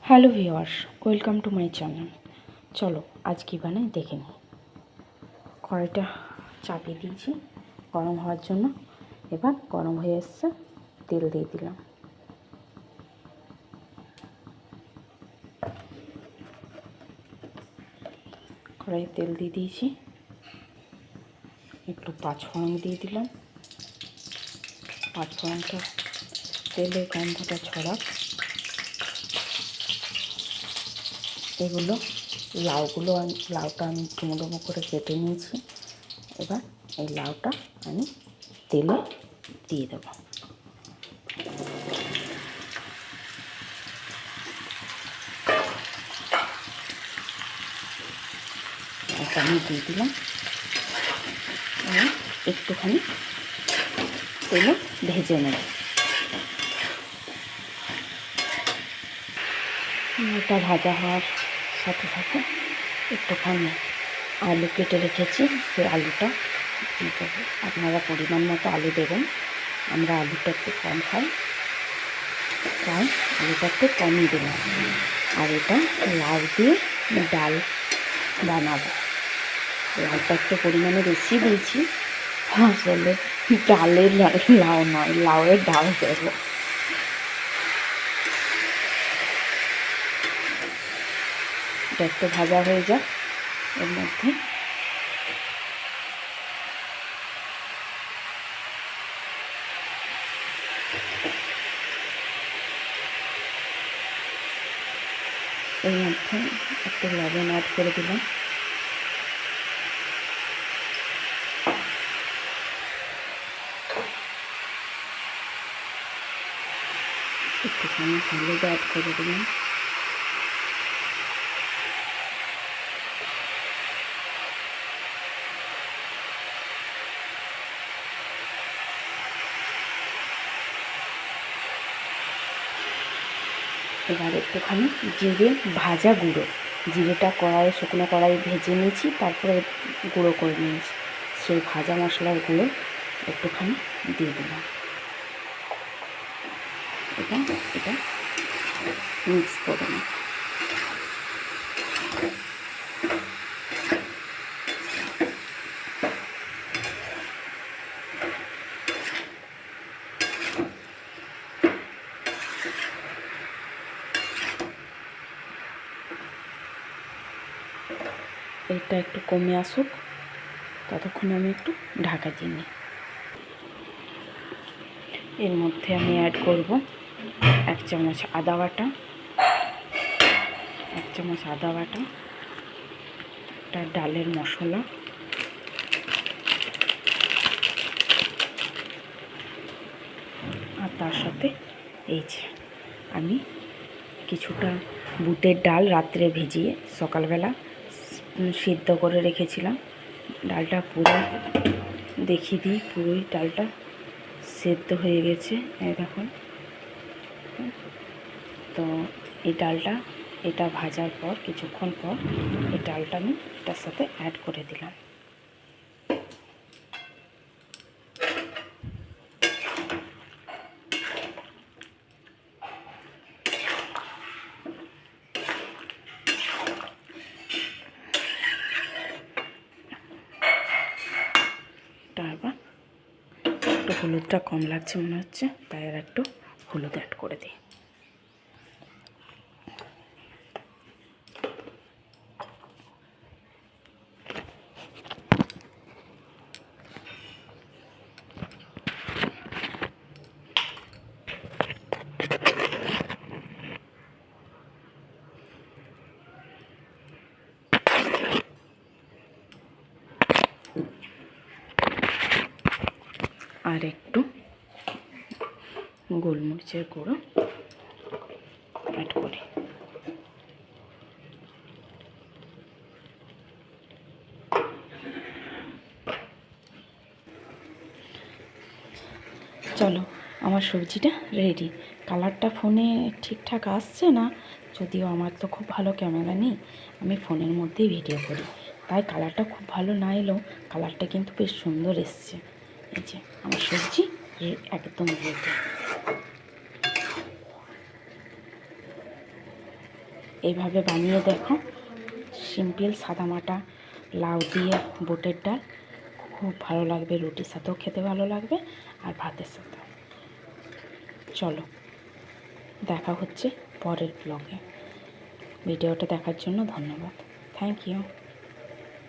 Hello viewers, welcome to my channel. চলো আজ কী বানাই দেখে নিই। কড়াইটা চাপিয়ে দিয়েছি গরম হওয়ার জন্য। এবার গরম হয়ে এসছে, তেল দিয়ে দিলাম। কড়াইয়ে তেল দিয়ে দিয়েছি, একটু পাঁচফোড়ন দিয়ে দিলাম। পাঁচফোড়নটা তেলের গন্ধটা ছড়াক। এগুলো লাউটা আমি ডুমো ডুমো করে কেটে নিয়েছি। এবার এই লাউটা আমি তেলে দিয়ে দেবো। এটা আমি দিয়ে দিলাম। একটুখানি তেলে ভেজে নেব। এটা ভাজা হওয়ার সাথে সাথে একটুখানি আলু কেটে রেখেছি, সেই আলুটা দেবো। আপনারা পরিমাণ মতো আলু দেবেন। আমরা আলুটা একটু কম খাই, তাই আলুটা একটু কমই দিলাম। আর এটা লাউ দিয়ে ডাল বানাবো। লাউটা একটু পরিমাণে বেশি দিয়েছি, আসলে ডালের লাউ নয়, লাউয়ের ডাল দেবো। এটা একটু ভাজা হয়ে যাক। এর মধ্যে একটু লবণ অ্যাড করে দিলাম। একটুখানি হলুদ অ্যাড করে দিলাম। এবার একটুখানি জিরে ভাজা গুঁড়ো, জিরেটা শুকনো কড়াই ভেজে নিয়েছি, তারপরে গুঁড়ো করে নিয়েছি। সেই ভাজা মশলার গুঁড়ো একটুখানি দিয়ে দিলাম। এটা মিক্স করে নিই। এটা একটু কমে আসুক, ততক্ষণ আমি একটু ঢাকা দিয়ে নিই। এর মধ্যে আমি অ্যাড করব 1 চামচ আদা বাটা, 1 চামচ আদা বাটা, একটা ডালের মশলা, আর তার সাথে এই যে আমি কিছুটা বুটের ডাল রাত্রে ভিজিয়ে সকালবেলা সিদ্ধ করে রেখেছিলাম। ডালটা পুরো দেখিয়ে দিই, পুরোই ডালটা সেদ্ধ হয়ে গেছে, এই দেখুন। তো এই ডালটা, এটা ভাজার পর কিছুক্ষণ পর এই ডালটা আমি এটার সাথে অ্যাড করে দিলাম। তারপর একটু হলুদটা কম লাগছে মনে হচ্ছে, তাই আর একটু হলুদ অ্যাড করে দিই। আর একটু গোলমরিচের গুঁড়ো অ্যাড করি। চলো, আমার সবজিটা রেডি। কালারটা ফোনে ঠিকঠাক আসছে না, যদিও আমার তো খুব ভালো ক্যামেরা নেই, আমি ফোনের মধ্যেই ভিডিও করি, তাই কালারটা খুব ভালো না এলেও কালারটা কিন্তু বেশ সুন্দর এসছে। এই যে আমার সবজি একদম রেডি। এইভাবে বানিয়ে দেখো। সিম্পল সাদামাটা লাউ দিয়ে বুটের ডাল, খুব ভালো লাগবে। রুটির সাথেও খেতে ভালো লাগবে আর ভাতের সাথেও। চলো, দেখা হচ্ছে পরের ব্লগে। ভিডিওটা দেখার জন্য ধন্যবাদ। Thank you.